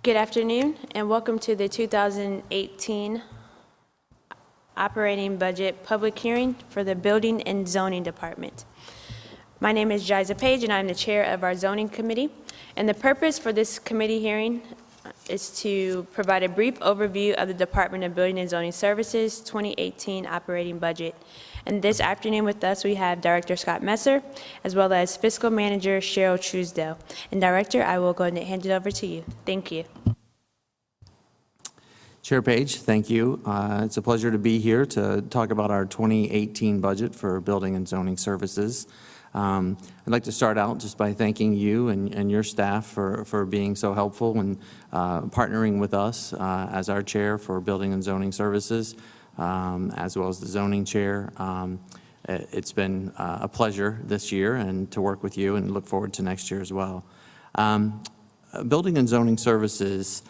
Good afternoon, and welcome to the 2018 Operating Budget Public Hearing for the Building and Zoning Department. My name is Jaiza Page, and I'm the chair of our Zoning Committee. And the purpose for this committee hearing is to provide a brief overview of the Department of Building and Zoning Services 2018 operating budget. And this afternoon with us, we have Director Scott Messer, as well as Fiscal Manager Cheryl Truesdale. And Director, I will go ahead and hand it over to you. Thank you. Chair Page, thank you. It's a pleasure to be here to talk about our 2018 budget for Building and Zoning Services. I'd like to start out just by thanking you and your staff for being so helpful and partnering with us as our chair for Building and Zoning Services, as well as the zoning chair. It's been a pleasure this year and to work with you, and look forward to next year as well. Building and Zoning Services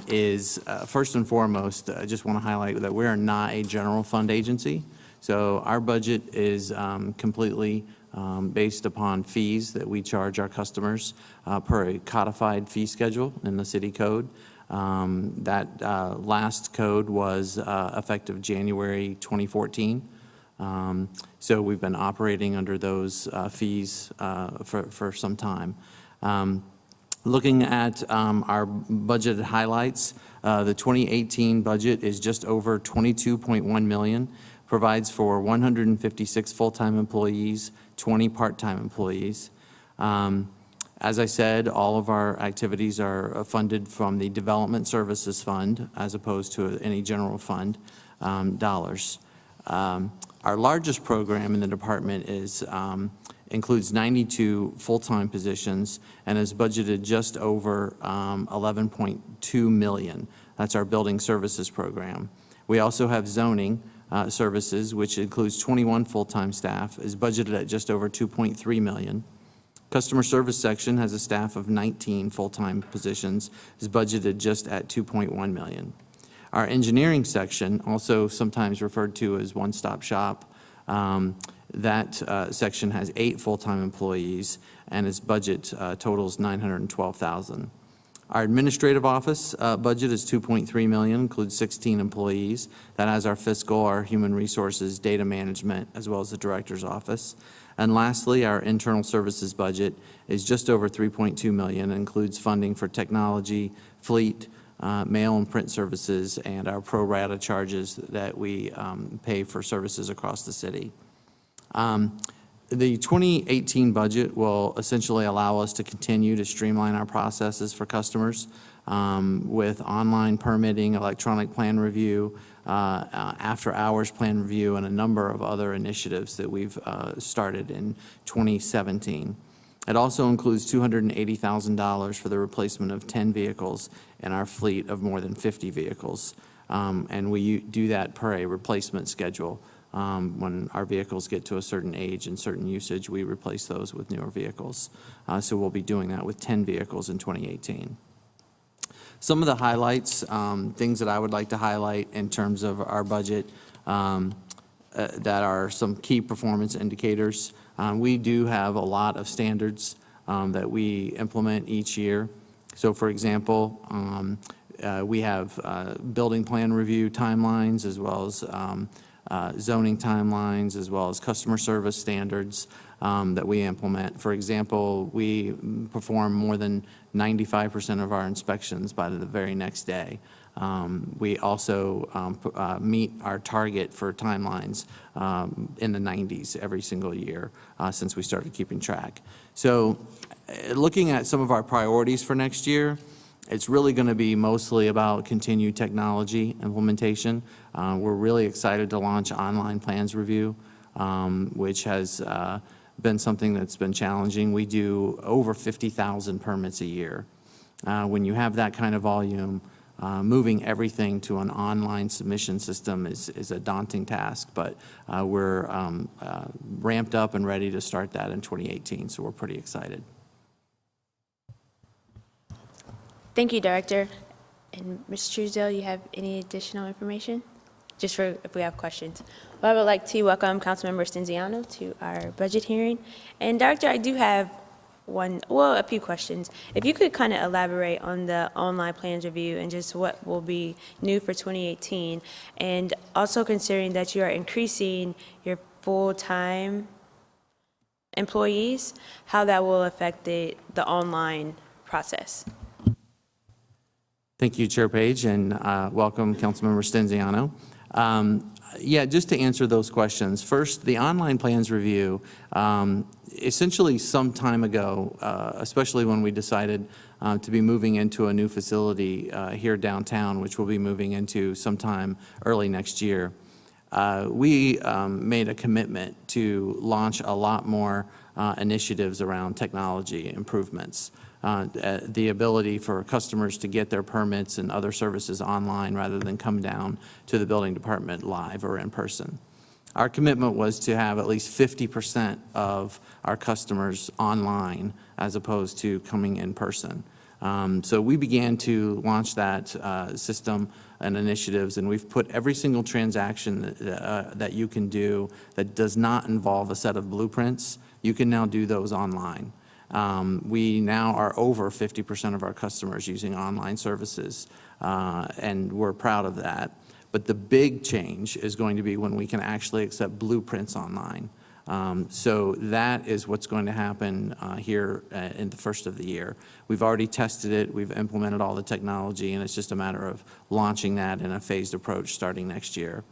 is first and foremost, I just want to highlight that we are not a general fund agency. So our budget is completely based upon fees that we charge our customers per a codified fee schedule in the city code. That last code was effective January 2014. So we've been operating under those fees for some time. Looking at our budgeted highlights, the 2018 budget is just over $22.1 million, provides for 156 full-time employees, 20 part-time employees. As I said, all of our activities are funded from the Development Services Fund as opposed to any general fund dollars. Our largest program in the department includes 92 full-time positions and is budgeted just over $11.2 million. That's our Building Services program. We also have Zoning Services, which includes 21 full-time staff, is budgeted at just over $2.3 million. Customer Service Section has a staff of 19 full-time positions, is budgeted just at $2.1 million. Our Engineering Section, also sometimes referred to as One-Stop Shop, that section has 8 full-time employees, and its budget totals $912,000. Our administrative office budget is $2.3 million, includes 16 employees. That has our fiscal, our human resources, data management, as well as the director's office. And lastly, our internal services budget is just over $3.2 million, includes funding for technology, fleet, mail and print services, and our pro rata charges that we pay for services across the city. The 2018 budget will essentially allow us to continue to streamline our processes for customers with online permitting, electronic plan review, after-hours plan review, and a number of other initiatives that we've started in 2017. It also includes $280,000 for the replacement of 10 vehicles in our fleet of more than 50 vehicles. And we do that per a replacement schedule. When our vehicles get to a certain age and certain usage, we replace those with newer vehicles. So we'll be doing that with 10 vehicles in 2018. Some of the highlights, things that I would like to highlight in terms of our budget that are some key performance indicators. We do have a lot of standards that we implement each year. So for example, we have building plan review timelines, as well as zoning timelines, as well as customer service standards that we implement. For example, we perform more than 95% of our inspections by the very next day. We also meet our target for timelines in the 90s every single year since we started keeping track. So looking at some of our priorities for next year, it's really going to be mostly about continued technology implementation. We're really excited to launch online plans review, which has been something that's been challenging. We do over 50,000 permits a year. When you have that kind of volume, moving everything to an online submission system is a daunting task, but we're ramped up and ready to start that in 2018, so we're pretty excited. Thank you, Director. And Ms. Truesdale, you have any additional information? Just for if we have questions. Well, I would like to welcome Councilmember Stenziano to our budget hearing. And Director, I do have a few questions. If you could kind of elaborate on the online plans review and just what will be new for 2018, and also considering that you are increasing your full-time employees, how that will affect the online process. Thank you, Chair Page, and welcome, Councilmember Stenziano. Yeah, just to answer those questions. First, the online plans review, essentially some time ago, especially when we decided to be moving into a new facility here downtown, which we'll be moving into sometime early next year, we made a commitment to launch a lot more initiatives around technology improvements. The ability for customers to get their permits and other services online rather than come down to the building department live or in person. Our commitment was to have at least 50% of our customers online as opposed to coming in person. So we began to launch that system and initiatives, and we've put every single transaction that you can do that does not involve a set of blueprints, you can now do those online. We now are over 50% of our customers using online services, and we're proud of that. But the big change is going to be when we can actually accept blueprints online. So that is what's going to happen here in the first of the year. We've already tested it, we've implemented all the technology, and it's just a matter of launching that in a phased approach starting next year.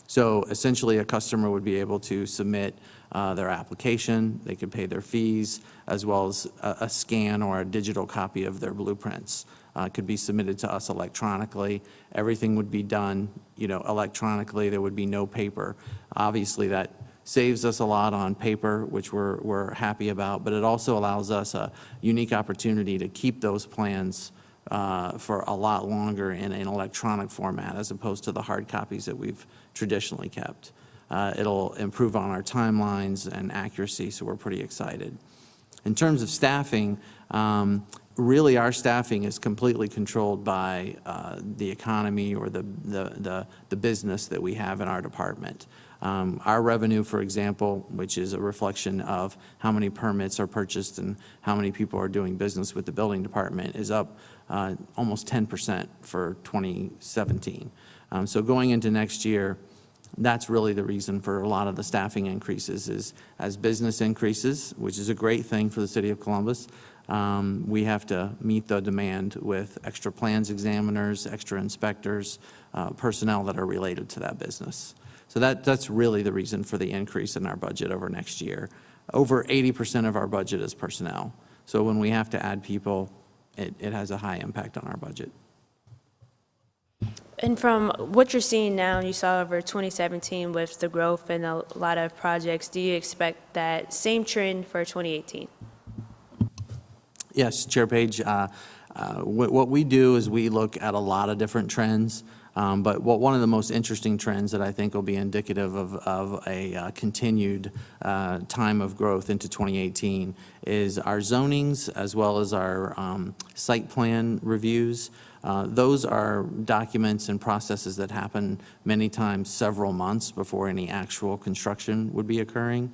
So essentially a customer would be able to submit their application, they could pay their fees, as well as a scan or a digital copy of their blueprints. Could be submitted to us electronically. Everything would be done, electronically. There would be no paper. Obviously, that saves us a lot on paper, which we're happy about, but it also allows us a unique opportunity to keep those plans for a lot longer in an electronic format as opposed to the hard copies that we've traditionally kept. It'll improve on our timelines and accuracy, so we're pretty excited. In terms of staffing, really our staffing is completely controlled by the economy or the business that we have in our department. Our revenue, for example, which is a reflection of how many permits are purchased and how many people are doing business with the building department, is up almost 10% for 2017. So going into next year, that's really the reason for a lot of the staffing increases is as business increases, which is a great thing for the city of Columbus, we have to meet the demand with extra plans examiners, extra inspectors, personnel that are related to that business. So that's really the reason for the increase in our budget over next year. Over 80% of our budget is personnel. So when we have to add people, it has a high impact on our budget. And from what you're seeing now, you saw over 2017 with the growth and a lot of projects, do you expect that same trend for 2018? Yes, Chair Page. What we do is we look at a lot of different trends, but one of the most interesting trends that I think will be indicative of a continued time of growth into 2018 is our zonings as well as our site plan reviews. Those are documents and processes that happen many times several months before any actual construction would be occurring.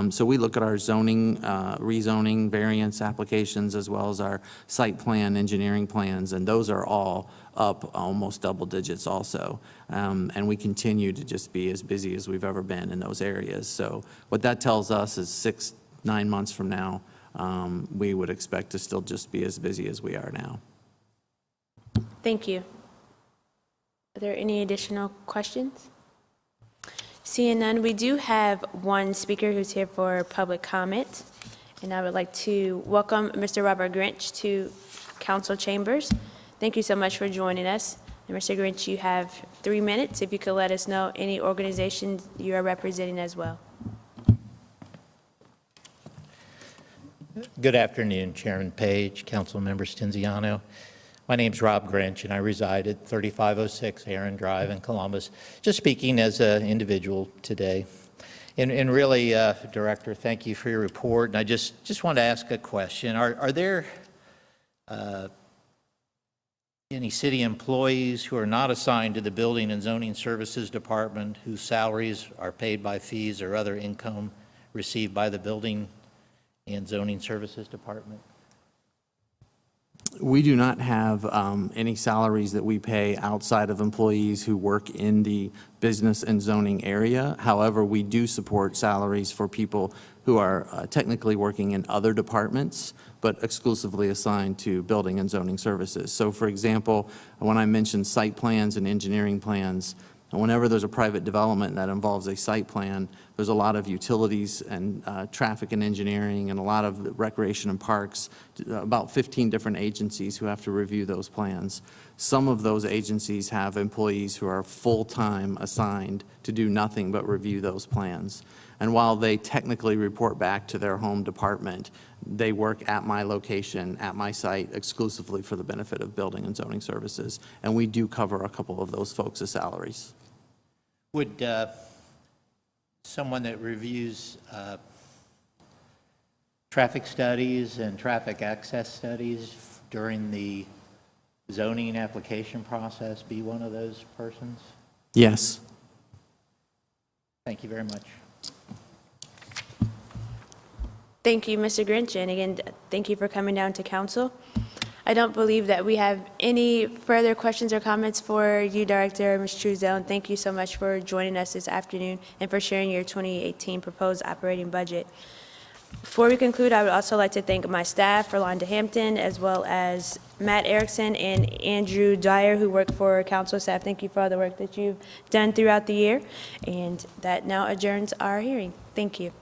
So we look at our zoning, rezoning, variance applications, as well as our site plan, engineering plans, and those are all up almost double digits also. And we continue to just be as busy as we've ever been in those areas. So what that tells us is 6-9 months from now, we would expect to still just be as busy as we are now. Thank you. Are there any additional questions? Seeing none, we do have one speaker who's here for public comment, and I would like to welcome Mr. Robert Grinch to Council Chambers. Thank you so much for joining us. And Mr. Grinch, you have 3 minutes. If you could let us know any organizations you are representing as well. Good afternoon, Chairman Page, Council Member Stenziano. My name's Rob Grinch, and I reside at 3506 Aaron Drive in Columbus. Just speaking as an individual today. And really, Director, thank you for your report. And I just want to ask a question. Are there any city employees who are not assigned to the Building and Zoning Services Department whose salaries are paid by fees or other income received by the Building and Zoning Services Department? We do not have any salaries that we pay outside of employees who work in the business and zoning area. However, we do support salaries for people who are technically working in other departments, but exclusively assigned to building and zoning services. So for example, when I mentioned site plans and engineering plans, whenever there's a private development that involves a site plan, there's a lot of utilities and traffic and engineering and a lot of recreation and parks, about 15 different agencies who have to review those plans. Some of those agencies have employees who are full-time assigned to do nothing but review those plans. And while they technically report back to their home department, they work at my location, at my site, exclusively for the benefit of building and zoning services. And we do cover a couple of those folks' salaries. Would someone that reviews traffic studies and traffic access studies during the zoning application process be one of those persons? Yes. Thank you very much. Thank you, Mr. Grinch, and again, thank you for coming down to council. I don't believe that we have any further questions or comments for you, Director, Ms. Truesdale, and thank you so much for joining us this afternoon and for sharing your 2018 proposed operating budget. Before we conclude, I would also like to thank my staff, Rolanda Hampton, as well as Matt Erickson and Andrew Dyer, who work for council staff. Thank you for all the work that you've done throughout the year, and that now adjourns our hearing. Thank you.